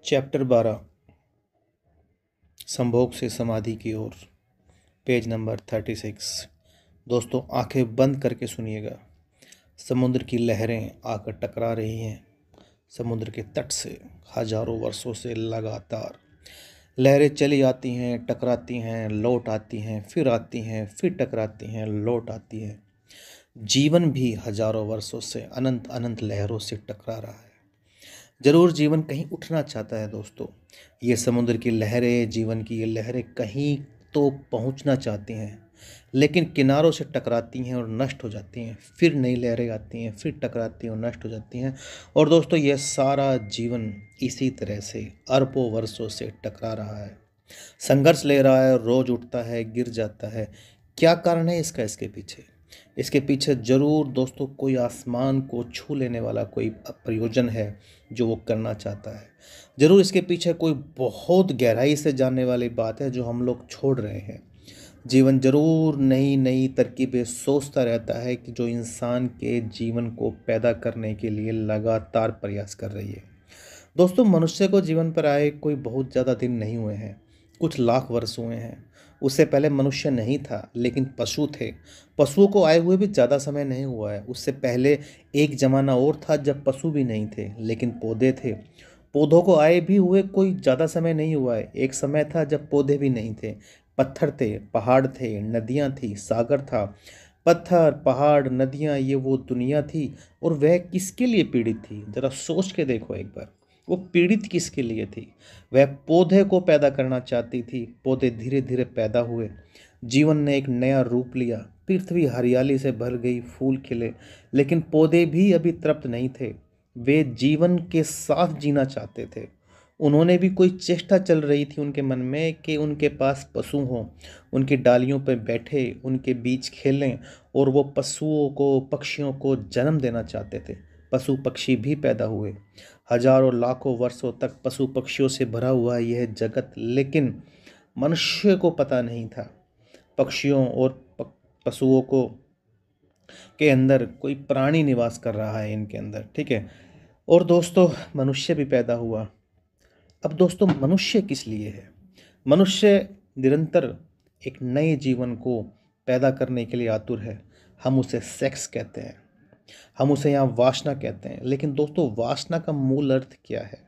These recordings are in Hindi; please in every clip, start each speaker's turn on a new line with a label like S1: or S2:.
S1: चैप्टर 12 संभोग से समाधि की ओर, पेज नंबर 36। दोस्तों आंखें बंद करके सुनिएगा। समुद्र की लहरें आकर टकरा रही हैं समुद्र के तट से। हजारों वर्षों से लगातार लहरें चली आती हैं, टकराती हैं, लौट आती हैं, फिर आती हैं, फिर टकराती हैं, लौट आती हैं। जीवन भी हजारों वर्षों से अनंत अनंत लहरों से टकरा रहा है। जरूर जीवन कहीं उठना चाहता है दोस्तों। ये समुद्र की लहरें, जीवन की ये लहरें कहीं तो पहुंचना चाहती हैं, लेकिन किनारों से टकराती हैं और नष्ट हो जाती हैं। फिर नई लहरें आती हैं, फिर टकराती हैं और नष्ट हो जाती हैं। और दोस्तों ये सारा जीवन इसी तरह से अरबों वर्षों से टकरा रहा है, संघर्ष ले रहा है, रोज उठता है, गिर जाता है। क्या कारण है इसका? इसके पीछे जरूर दोस्तों कोई आसमान को छू लेने वाला कोई प्रयोजन है जो वो करना चाहता है। जरूर इसके पीछे कोई बहुत गहराई से जानने वाली बात है जो हम लोग छोड़ रहे हैं। जीवन जरूर नई नई तरकीबें सोचता रहता है कि जो इंसान के जीवन को पैदा करने के लिए लगातार प्रयास कर रही है। दोस्तों मनुष्य को जीवन पर आए कोई बहुत ज़्यादा दिन नहीं हुए हैं, कुछ लाख वर्ष हुए हैं। उससे पहले मनुष्य नहीं था, लेकिन पशु थे। पशुओं को आए हुए भी ज़्यादा समय नहीं हुआ है। उससे पहले एक ज़माना और था जब पशु भी नहीं थे, लेकिन पौधे थे। पौधों को आए भी हुए कोई ज़्यादा समय नहीं हुआ है। एक समय था जब पौधे भी नहीं थे, पत्थर थे, पहाड़ थे, नदियाँ थी, सागर था। पत्थर, पहाड़, नदियाँ, ये वो दुनिया थी। और वह किसके लिए पीड़ित थी? ज़रा सोच के देखो एक बार, वो पीड़ित किसके लिए थी? वह पौधे को पैदा करना चाहती थी। पौधे धीरे धीरे पैदा हुए, जीवन ने एक नया रूप लिया। पृथ्वी हरियाली से भर गई, फूल खिले, लेकिन पौधे भी अभी तृप्त नहीं थे। वे जीवन के साथ जीना चाहते थे। उन्होंने भी कोई चेष्टा चल रही थी उनके मन में कि उनके पास पशु हों, उनकी डालियों पर बैठे, उनके बीच खेलें। और वो पशुओं को, पक्षियों को जन्म देना चाहते थे। पशु पक्षी भी पैदा हुए। हजारों लाखों वर्षों तक पशु पक्षियों से भरा हुआ यह जगत, लेकिन मनुष्य को पता नहीं था पक्षियों और पशुओं को के अंदर कोई प्राणी निवास कर रहा है इनके अंदर, ठीक है। और दोस्तों मनुष्य भी पैदा हुआ। अब दोस्तों मनुष्य किस लिए है? मनुष्य निरंतर एक नए जीवन को पैदा करने के लिए आतुर है। हम उसे सेक्स कहते हैं, हम उसे यहाँ वासना कहते हैं। लेकिन दोस्तों वासना का मूल अर्थ क्या है?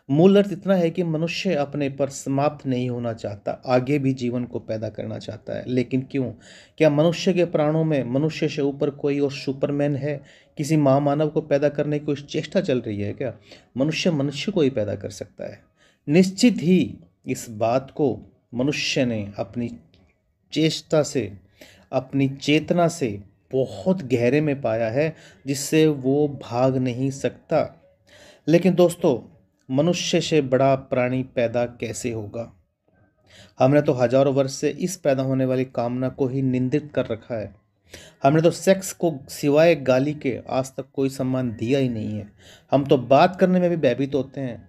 S1: मूल अर्थ इतना है कि मनुष्य अपने पर समाप्त नहीं होना चाहता, आगे भी जीवन को पैदा करना चाहता है। लेकिन क्यों? क्या मनुष्य के प्राणों में मनुष्य से ऊपर कोई और सुपरमैन है? किसी महामानव को पैदा करने की कोई चेष्टा चल रही है क्या? मनुष्य मनुष्य को ही पैदा कर सकता है। निश्चित ही इस बात को मनुष्य ने अपनी चेष्टा से, अपनी चेतना से बहुत गहरे में पाया है, जिससे वो भाग नहीं सकता। लेकिन दोस्तों मनुष्य से बड़ा प्राणी पैदा कैसे होगा? हमने तो हजारों वर्ष से इस पैदा होने वाली कामना को ही निंदित कर रखा है। हमने तो सेक्स को सिवाय गाली के आज तक कोई सम्मान दिया ही नहीं है। हम तो बात करने में भी भयभीत होते हैं।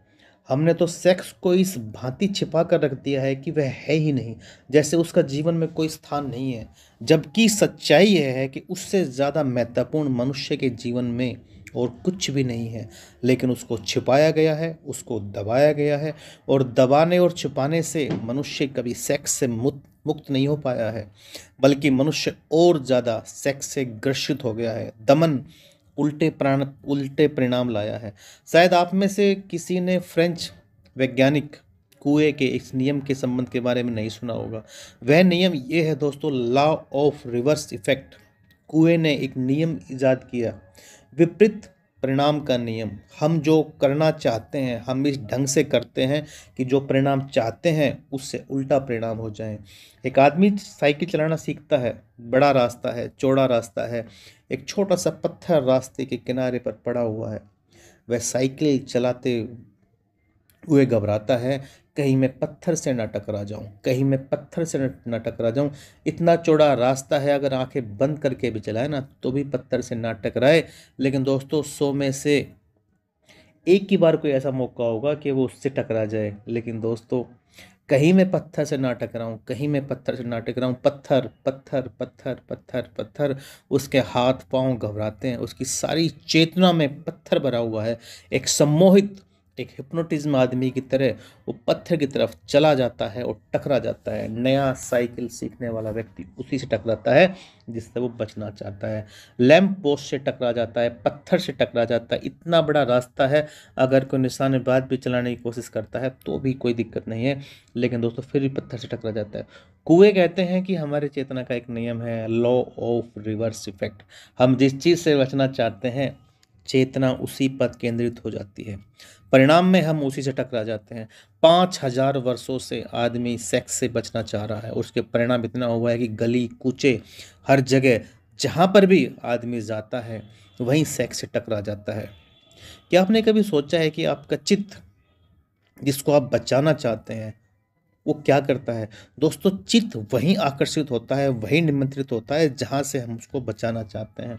S1: हमने तो सेक्स को इस भांति छिपा कर रख दिया है कि वह है ही नहीं, जैसे उसका जीवन में कोई स्थान नहीं है। जबकि सच्चाई यह है कि उससे ज़्यादा महत्वपूर्ण मनुष्य के जीवन में और कुछ भी नहीं है। लेकिन उसको छिपाया गया है, उसको दबाया गया है। और दबाने और छिपाने से मनुष्य कभी सेक्स से मुक्त नहीं हो पाया है, बल्कि मनुष्य और ज़्यादा सेक्स से ग्रसित हो गया है। दमन उल्टे परिणाम लाया है। शायद आप में से किसी ने फ्रेंच वैज्ञानिक कुएं के इस नियम के संबंध के बारे में नहीं सुना होगा। वह नियम ये है दोस्तों, लॉ ऑफ रिवर्स इफेक्ट। कुएं ने एक नियम इजाद किया, विपरीत परिणाम का नियम। हम जो करना चाहते हैं हम इस ढंग से करते हैं कि जो परिणाम चाहते हैं उससे उल्टा परिणाम हो जाए। एक आदमी साइकिल चलाना सीखता है, बड़ा रास्ता है, चौड़ा रास्ता है, एक छोटा सा पत्थर रास्ते के किनारे पर पड़ा हुआ है। वह साइकिल चलाते हुए घबराता है, कहीं मैं पत्थर से ना टकरा जाऊं, कहीं मैं पत्थर से ना टकरा जाऊं। इतना चौड़ा रास्ता है, अगर आंखें बंद करके भी चलाए ना तो भी पत्थर से ना टकराए। लेकिन दोस्तों 100 में से एक ही बार कोई ऐसा मौका होगा कि वो उससे टकरा जाए। लेकिन दोस्तों कहीं मैं पत्थर से ना टकराऊं, कहीं मैं पत्थर से ना टकराऊं। पत्थर पत्थर पत्थर पत्थर पत्थर, उसके हाथ पांव घबराते हैं, उसकी सारी चेतना में पत्थर भरा हुआ है। एक सम्मोहित एक हिप्नोटिज्म आदमी की तरह वो पत्थर की तरफ चला जाता है और टकरा जाता है। नया साइकिल सीखने वाला व्यक्ति उसी से टकराता है जिससे वो बचना चाहता है। लैंप पोस्ट से टकरा जाता है, पत्थर से टकरा जाता है। इतना बड़ा रास्ता है, अगर कोई निशानेबाज भी चलाने की कोशिश करता है तो भी कोई दिक्कत नहीं है, लेकिन दोस्तों फिर भी पत्थर से टकरा जाता है। कुएं कहते हैं कि हमारे चेतना का एक नियम है, लॉ ऑफ रिवर्स इफेक्ट। हम जिस चीज़ से बचना चाहते हैं चेतना उसी पर केंद्रित हो जाती है, परिणाम में हम उसी से टकरा जाते हैं। 5000 वर्षों से आदमी सेक्स से बचना चाह रहा है, उसके परिणाम इतना हुआ है कि गली कूचे हर जगह जहाँ पर भी आदमी जाता है वहीं सेक्स से टकरा जाता है। क्या आपने कभी सोचा है कि आपका चित्त जिसको आप बचाना चाहते हैं वो क्या करता है? दोस्तों चित्त वहीं आकर्षित होता है, वहीं निमंत्रित होता है जहाँ से हम उसको बचाना चाहते हैं।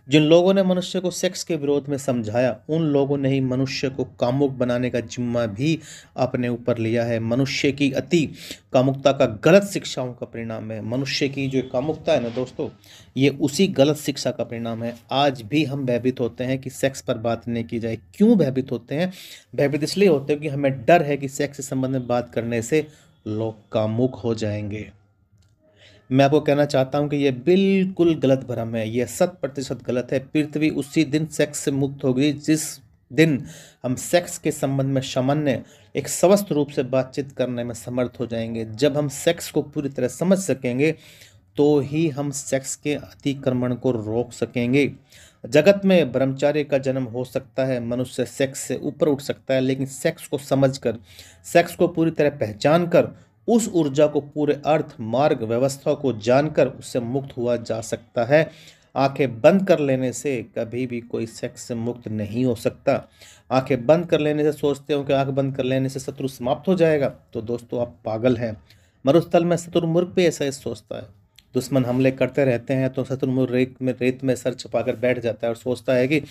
S1: जिन लोगों ने मनुष्य को सेक्स के विरोध में समझाया उन लोगों ने ही मनुष्य को कामुक बनाने का जिम्मा भी अपने ऊपर लिया है। मनुष्य की अति कामुकता का गलत शिक्षाओं का परिणाम है। मनुष्य की जो कामुकता है ना दोस्तों, ये उसी गलत शिक्षा का परिणाम है। आज भी हम भयभीत होते हैं कि सेक्स पर बात नहीं की जाए। क्यों भयभीत होते हैं? भयभीत इसलिए होते हैं कि हमें डर है कि सेक्स के संबंध में बात करने से लोग कामुक हो जाएंगे। मैं आपको कहना चाहता हूं कि यह बिल्कुल गलत भ्रम है, यह 100% गलत है। पृथ्वी उसी दिन सेक्स से मुक्त होगी जिस दिन हम सेक्स के संबंध में सामान्य एक स्वस्थ रूप से बातचीत करने में समर्थ हो जाएंगे। जब हम सेक्स को पूरी तरह समझ सकेंगे तो ही हम सेक्स के अतिक्रमण को रोक सकेंगे। जगत में ब्रह्मचार्य का जन्म हो सकता है, मनुष्य सेक्स से ऊपर उठ सकता है, लेकिन सेक्स को समझकर, सेक्स को पूरी तरह पहचान कर, उस ऊर्जा को, पूरे अर्थ मार्ग व्यवस्था को जानकर उससे मुक्त हुआ जा सकता है। आंखें बंद कर लेने से कभी भी कोई सेक्स से मुक्त नहीं हो सकता। आंखें बंद कर लेने से सोचते हो कि आंख बंद कर लेने से शत्रु समाप्त हो जाएगा, तो दोस्तों आप पागल हैं। मरुस्थल में शत्रुमुर्ग भी ऐसा ही सोचता है। दुश्मन हमले करते रहते हैं तो शत्रुमुर्ग रेत में सर छुपाकर बैठ जाता है और सोचता है कि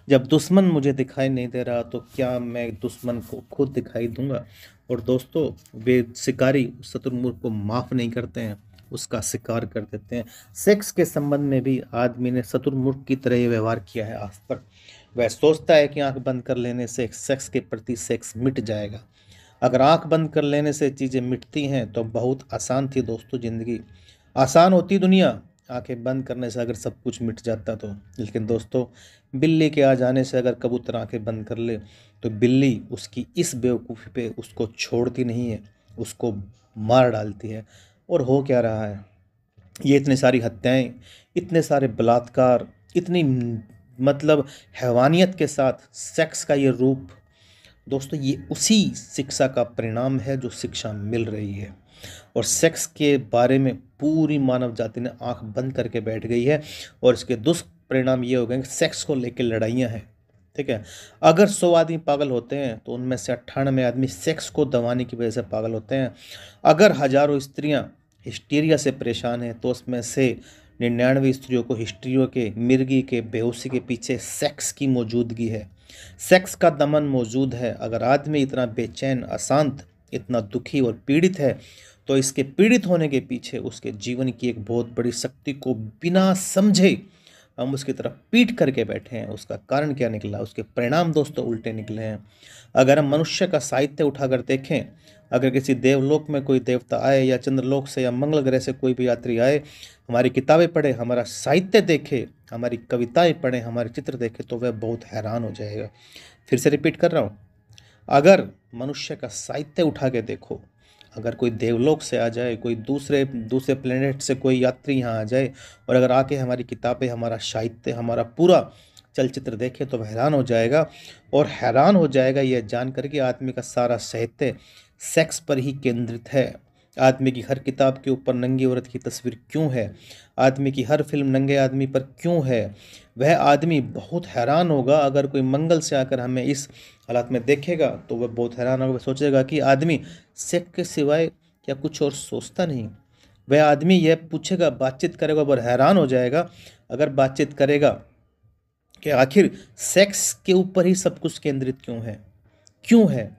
S1: जब दुश्मन मुझे दिखाई नहीं दे रहा तो क्या मैं दुश्मन को खुद दिखाई दूंगा। और दोस्तों वे शिकारी शत्रुमुर्ग को माफ़ नहीं करते हैं, उसका शिकार कर देते हैं। सेक्स के संबंध में भी आदमी ने शत्रुमुर्ग की तरह ये व्यवहार किया है आज तक। वह सोचता है कि आंख बंद कर लेने से सेक्स के प्रति सेक्स मिट जाएगा। अगर आंख बंद कर लेने से चीज़ें मिटती हैं तो बहुत आसान थी दोस्तों ज़िंदगी, आसान होती दुनिया। आंखें बंद करने से अगर सब कुछ मिट जाता तो। लेकिन दोस्तों बिल्ली के आ जाने से अगर कबूतर आंखें बंद कर ले तो बिल्ली उसकी इस बेवकूफ़ी पे उसको छोड़ती नहीं है, उसको मार डालती है। और हो क्या रहा है? ये इतनी सारी हत्याएं, इतने सारे बलात्कार, इतनी मतलब हैवानियत के साथ सेक्स का ये रूप, दोस्तों ये उसी शिक्षा का परिणाम है जो शिक्षा मिल रही है। और सेक्स के बारे में पूरी मानव जाति ने आंख बंद करके बैठ गई है और इसके दुष्परिणाम ये हो गए कि सेक्स को लेकर लड़ाइयाँ हैं। ठीक है, अगर 100 आदमी पागल होते हैं तो उनमें से 98 आदमी सेक्स को दबाने की वजह से पागल होते हैं। अगर हजारों स्त्रियां हिस्टीरिया से परेशान हैं तो उसमें से 99 स्त्रियों को हिस्टीरिया के, मिर्गी के, बेहोशी के पीछे सेक्स की मौजूदगी है, सेक्स का दमन मौजूद है। अगर आदमी इतना बेचैन, अशांत, इतना दुखी और पीड़ित है तो इसके पीड़ित होने के पीछे उसके जीवन की एक बहुत बड़ी शक्ति को बिना समझे हम उसकी तरफ पीट करके बैठे हैं। उसका कारण क्या निकला? उसके परिणाम दोस्तों उल्टे निकले हैं। अगर हम मनुष्य का साहित्य उठाकर देखें, अगर किसी देवलोक में कोई देवता आए या चंद्रलोक से या मंगल ग्रह से कोई भी यात्री आए, हमारी किताबें पढ़े, हमारा साहित्य देखे, हमारी कविताएं पढ़े, हमारे चित्र देखे तो वह बहुत हैरान हो जाएगा। फिर से रिपीट कर रहा हूँ, अगर मनुष्य का साहित्य उठा के देखो, अगर कोई देवलोक से आ जाए, कोई दूसरे प्लेनेट से कोई यात्री यहाँ आ जाए और अगर आके हमारी किताबें, हमारा साहित्य, हमारा पूरा चलचित्र देखे तो हैरान हो जाएगा। और हैरान हो जाएगा यह जानकर कि आदमी का सारा साहित्य सेक्स पर ही केंद्रित है। आदमी की हर किताब के ऊपर नंगी औरत की तस्वीर क्यों है? आदमी की हर फिल्म नंगे आदमी पर क्यों है? वह आदमी बहुत हैरान होगा। अगर कोई मंगल से आकर हमें इस हालात में देखेगा तो वह बहुत हैरान होगा, वह सोचेगा कि आदमी सेक्स के सिवाय क्या कुछ और सोचता नहीं। वह आदमी यह पूछेगा, बातचीत करेगा और हैरान हो जाएगा अगर बातचीत करेगा कि आखिर सेक्स के ऊपर ही सब कुछ केंद्रित क्यों है।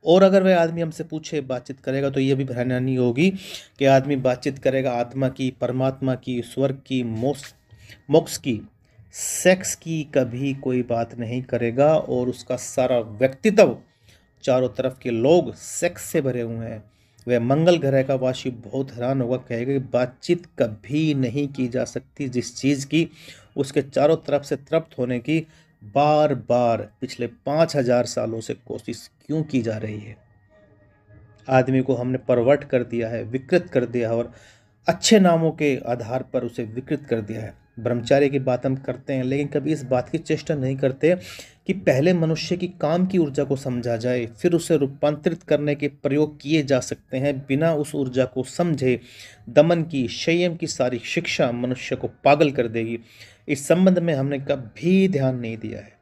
S1: और अगर वह आदमी हमसे पूछे, बातचीत करेगा, तो यह भी हैरानी होगी कि आदमी बातचीत करेगा आत्मा की, परमात्मा की, स्वर्ग की, मोक्ष की, सेक्स की कभी कोई बात नहीं करेगा और उसका सारा व्यक्तित्व चारों तरफ के लोग सेक्स से भरे हुए हैं। वह मंगल ग्रह का वासी बहुत हैरान होगा, कहेगा कि बातचीत कभी नहीं की जा सकती जिस चीज़ की उसके चारों तरफ से तृप्त होने की बार बार पिछले 5000 सालों से कोशिश क्यों की जा रही है। आदमी को हमने परवर्ट कर दिया है, विकृत कर दिया है, और अच्छे नामों के आधार पर उसे विकृत कर दिया है। ब्रह्मचार्य की बात हम करते हैं, लेकिन कभी इस बात की चेष्टा नहीं करते कि पहले मनुष्य की काम की ऊर्जा को समझा जाए, फिर उसे रूपांतरित करने के प्रयोग किए जा सकते हैं। बिना उस ऊर्जा को समझे दमन की, संयम की सारी शिक्षा मनुष्य को पागल कर देगी। इस संबंध में हमने कभी ध्यान नहीं दिया है।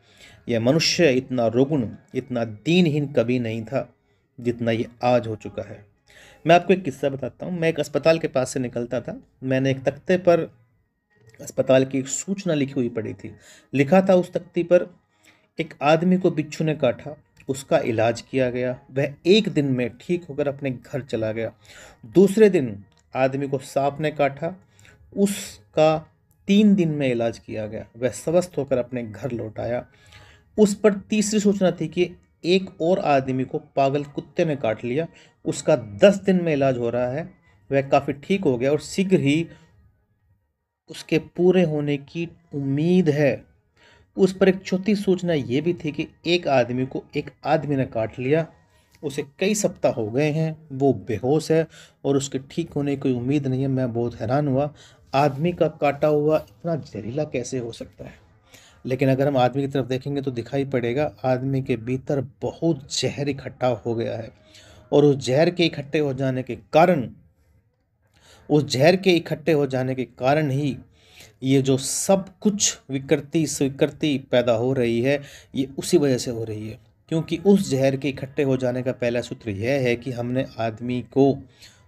S1: यह मनुष्य इतना रोगुण, इतना दीनहीन कभी नहीं था जितना ये आज हो चुका है। मैं आपको एक किस्सा बताता हूँ। मैं एक अस्पताल के पास से निकलता था। मैंने एक तख्ते पर अस्पताल की एक सूचना लिखी हुई पड़ी थी। लिखा था उस तख्ती पर, एक आदमी को बिच्छू ने काटा, उसका इलाज किया गया, वह एक दिन में ठीक होकर अपने घर चला गया। दूसरे दिन आदमी को सांप ने काटा, उसका 3 दिन में इलाज किया गया, वह स्वस्थ होकर अपने घर लौट आया। उस पर तीसरी सूचना थी कि एक और आदमी को पागल कुत्ते ने काट लिया, उसका 10 दिन में इलाज हो रहा है, वह काफ़ी ठीक हो गया और शीघ्र ही उसके पूरे होने की उम्मीद है। उस पर एक चौथी सूचना ये भी थी कि एक आदमी को एक आदमी ने काट लिया, उसे कई सप्ताह हो गए हैं, वो बेहोश है और उसके ठीक होने की उम्मीद नहीं है। मैं बहुत हैरान हुआ, आदमी का काटा हुआ इतना जहरीला कैसे हो सकता है। लेकिन अगर हम आदमी की तरफ देखेंगे तो दिखाई पड़ेगा आदमी के भीतर बहुत जहर इकट्ठा हो गया है, और उस जहर के इकट्ठे हो जाने के कारण, उस जहर के इकट्ठे हो जाने के कारण ही ये जो सब कुछ विकृति स्वीकृति पैदा हो रही है, ये उसी वजह से हो रही है। क्योंकि उस जहर के इकट्ठे हो जाने का पहला सूत्र यह है कि हमने आदमी को,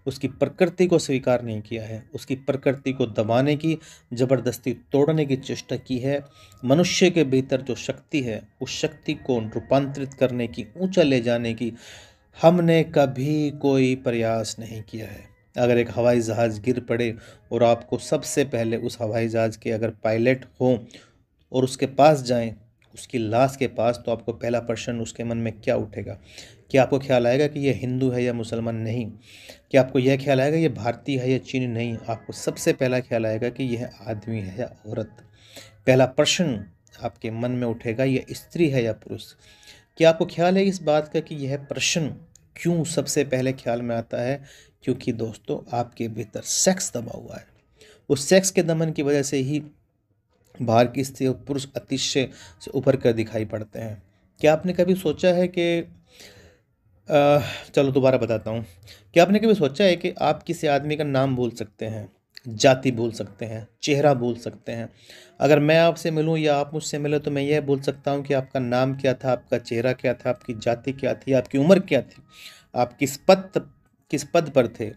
S1: उसकी प्रकृति को स्वीकार नहीं किया है, उसकी प्रकृति को दबाने की, जबरदस्ती तोड़ने की चेष्टा की है। मनुष्य के भीतर जो शक्ति है, उस शक्ति को रूपांतरित करने की, ऊंचा ले जाने की हमने कभी कोई प्रयास नहीं किया है। अगर एक हवाई जहाज़ गिर पड़े और आपको सबसे पहले उस हवाई जहाज़ के अगर पायलट हो और उसके पास जाएं, उसकी लाश के पास, तो आपको पहला प्रश्न उसके मन में क्या उठेगा? क्या आपको ख्याल आएगा कि यह हिंदू है या मुसलमान? नहीं। क्या आपको यह ख्याल आएगा ये भारतीय है या चीनी? नहीं। आपको सबसे पहला ख्याल आएगा कि यह आदमी है या औरत। पहला प्रश्न आपके मन में उठेगा, यह स्त्री है या पुरुष। क्या आपको ख्याल है इस बात का कि यह प्रश्न क्यों सबसे पहले ख्याल में आता है? क्योंकि दोस्तों, आपके भीतर सेक्स दबा हुआ है। उस सेक्स के दमन की वजह से ही बाहर की स्त्री और पुरुष अतिशय से उभर कर दिखाई पड़ते हैं। क्या आपने कभी सोचा है कि चलो दोबारा बताता हूँ। क्या आपने कभी सोचा है कि आप किसी आदमी का नाम बोल सकते हैं, जाति बोल सकते हैं, चेहरा बोल सकते हैं? अगर मैं आपसे मिलूं या आप मुझसे मिले तो मैं यह बोल सकता हूं कि आपका नाम क्या था, आपका चेहरा क्या था, आपकी जाति क्या थी, आपकी उम्र क्या थी, आप किस पद पर थे,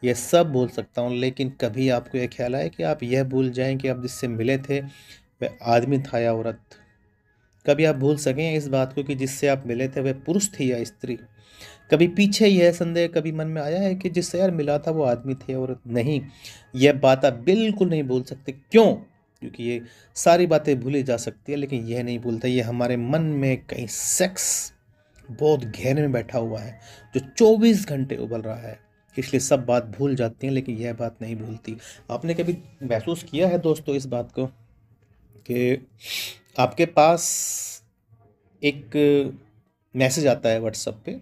S1: यह सब बोल सकता हूं। लेकिन कभी आपको यह ख्याल आया कि आप यह भूल जाएं कि आप जिससे मिले थे वह आदमी था या औरत? कभी आप भूल सकें इस बात को कि जिससे आप मिले थे वह पुरुष थी या स्त्री? कभी पीछे यह संदेह कभी मन में आया है कि जिससे यार मिला था वो आदमी थे और नहीं? यह बात आप बिल्कुल नहीं भूल सकते। क्यों? क्योंकि ये सारी बातें भूली जा सकती है, लेकिन यह नहीं भूलता। ये हमारे मन में कहीं सेक्स बहुत गहरे में बैठा हुआ है जो 24 घंटे उबल रहा है, इसलिए सब बात भूल जाती हैं, लेकिन यह बात नहीं भूलती। आपने कभी महसूस किया है दोस्तों इस बात को कि आपके पास एक मैसेज आता है व्हाट्सएप पे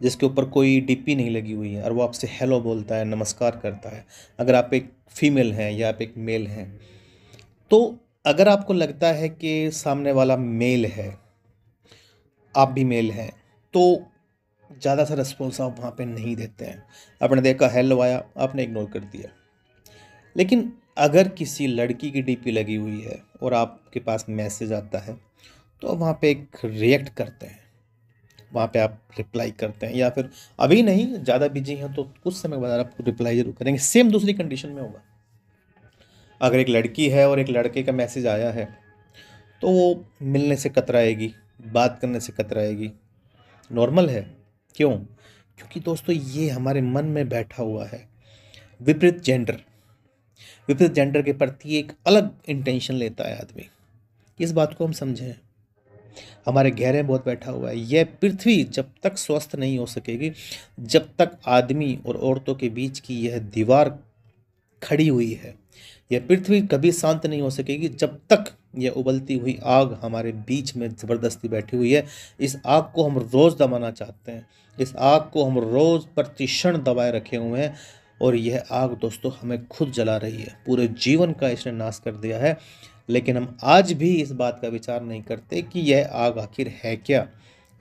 S1: जिसके ऊपर कोई डीपी नहीं लगी हुई है और वो आपसे हेलो बोलता है, नमस्कार करता है। अगर आप एक फीमेल हैं या आप एक मेल हैं, तो अगर आपको लगता है कि सामने वाला मेल है, आप भी मेल हैं, तो ज़्यादा सा रिस्पॉन्स आप वहाँ पे नहीं देते हैं। आपने देखा हेलो आया, आपने इग्नोर कर दिया। लेकिन अगर किसी लड़की की डीपी लगी हुई है और आपके पास मैसेज आता है, तो वहाँ पे एक रिएक्ट करते हैं, वहाँ पे आप रिप्लाई करते हैं, या फिर अभी नहीं, ज़्यादा बिजी हैं तो कुछ समय बाद आप रिप्लाई जरूर करेंगे। सेम दूसरी कंडीशन में होगा। अगर एक लड़की है और एक लड़के का मैसेज आया है तो वो मिलने से कतराएगी, बात करने से कतराएगी। नॉर्मल है। क्यों? क्योंकि दोस्तों ये हमारे मन में बैठा हुआ है। विपरीत जेंडर के प्रति एक अलग इंटेंशन लेता है आदमी। इस बात को हम समझें। हमारे गहरे में बहुत बैठा हुआ है। यह पृथ्वी जब तक स्वस्थ नहीं हो सकेगी, जब तक आदमी और औरतों के बीच की यह दीवार खड़ी हुई है, यह पृथ्वी कभी शांत नहीं हो सकेगी जब तक यह उबलती हुई आग हमारे बीच में ज़बरदस्ती बैठी हुई है। इस आग को हम रोज़ दबाना चाहते हैं, इस आग को हम रोज़ प्रतिक्षण दबाए रखे हुए हैं, और यह आग दोस्तों हमें खुद जला रही है। पूरे जीवन का इसने नाश कर दिया है, लेकिन हम आज भी इस बात का विचार नहीं करते कि यह आग आखिर है क्या।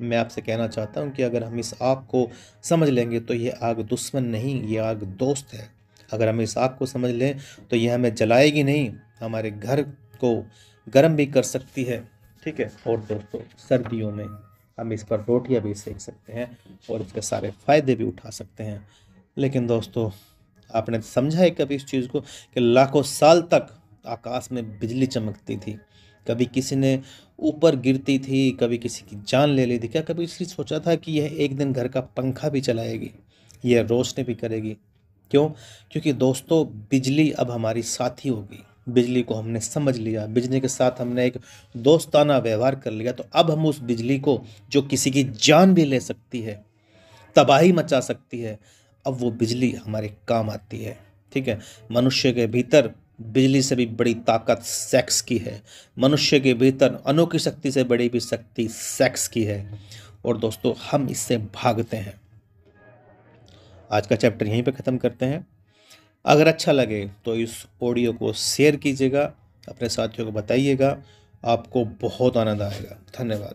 S1: मैं आपसे कहना चाहता हूँ कि अगर हम इस आग को समझ लेंगे तो यह आग दुश्मन नहीं, ये आग दोस्त है। अगर हम इस आग को समझ लें तो यह हमें जलाएगी नहीं, हमारे घर को गर्म भी कर सकती है, ठीक है। और दोस्तों सर्दियों में हम इस पर रोटियां भी सेक सकते हैं और इसके सारे फायदे भी उठा सकते हैं। लेकिन दोस्तों आपने समझा है कभी इस चीज़ को कि लाखों साल तक आकाश में बिजली चमकती थी, कभी किसी ने ऊपर गिरती थी, कभी किसी की जान ले ली थी? क्या कभी इसलिए सोचा था कि यह एक दिन घर का पंखा भी चलाएगी, यह रोशनी भी करेगी? क्यों? क्योंकि दोस्तों बिजली अब हमारी साथी होगी। बिजली को हमने समझ लिया, बिजली के साथ हमने एक दोस्ताना व्यवहार कर लिया, तो अब हम उस बिजली को, जो किसी की जान भी ले सकती है, तबाही मचा सकती है, अब वो बिजली हमारे काम आती है, ठीक है। मनुष्य के भीतर बिजली से भी बड़ी ताकत सेक्स की है, मनुष्य के भीतर अनोखी शक्ति से बड़ी भी शक्ति सेक्स की है, और दोस्तों हम इससे भागते हैं। आज का चैप्टर यहीं पे ख़त्म करते हैं। अगर अच्छा लगे तो इस ऑडियो को शेयर कीजिएगा, अपने साथियों को बताइएगा, आपको बहुत आनंद आएगा। धन्यवाद।